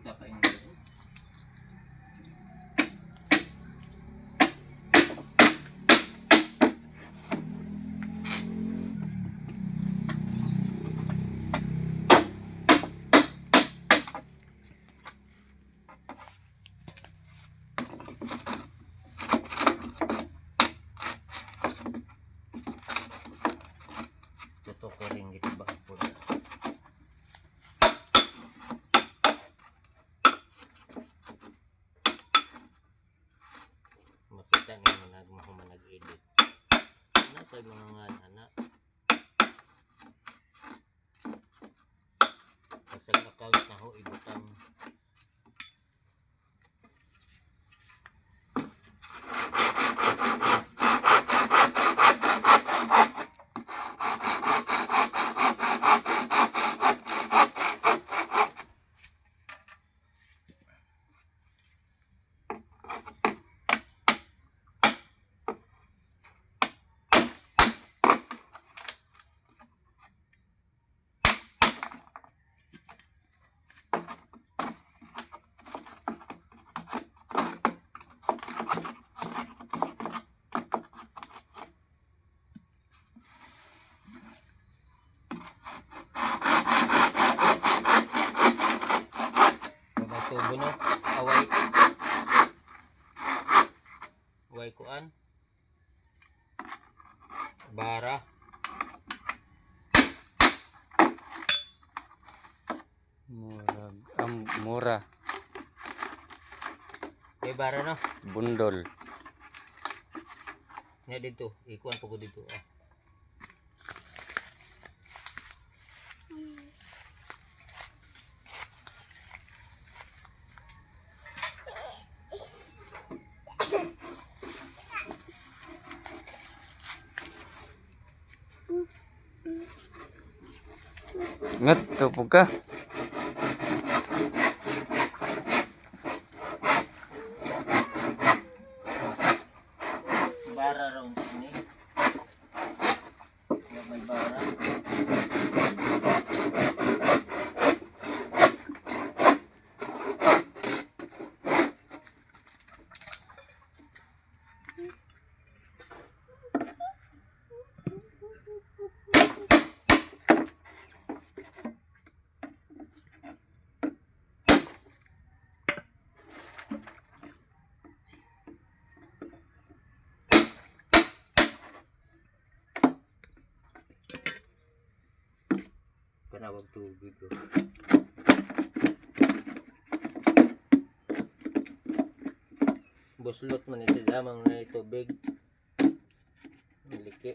kakain. Tutok ko rin gitu ba po. Makita niyo nagmahuman nag-edit. Ano sa mga anak? Sa account na ho ibutang. Tubo no, away kuan bara mura may bara no bundol nya dito ikuan po ko dito nget tuh buka bara raw ini ya may bara kanawag tubig ko. Buslot man ito damang na tubig. Maliki.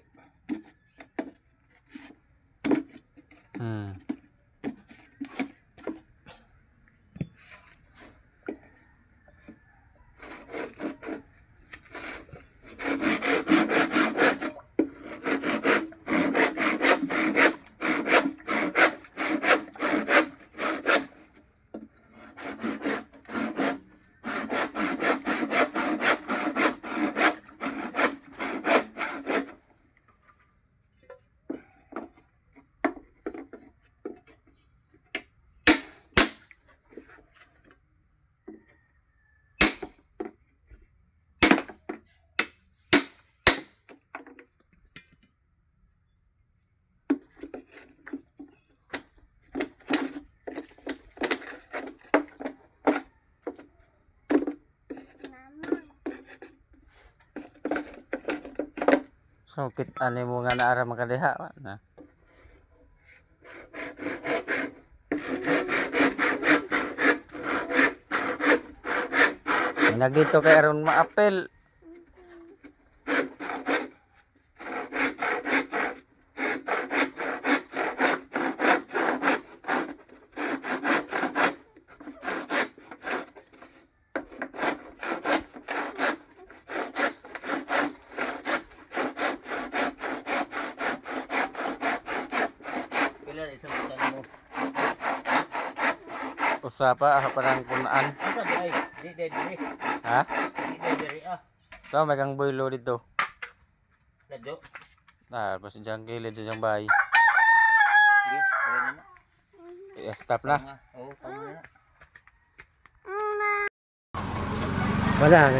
sakit ane mo nga naara makadiha na nagito kay aron maapel usapa ako parang kunaan ha ito may kang boylo dito pas dyan kilid dyan bahay stop na Wala.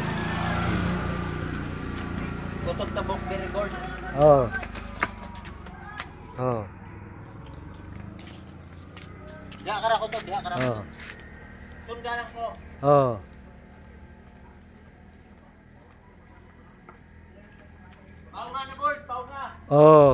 Kutog tabok record. Oo. Oo. Diha ka ra kutog, diha ka ra. Oo. Sunda lang ko. Oo. Pao nga na board, pao nga. Oo.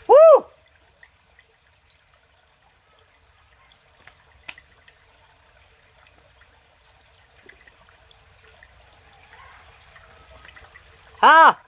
Woo! Ha!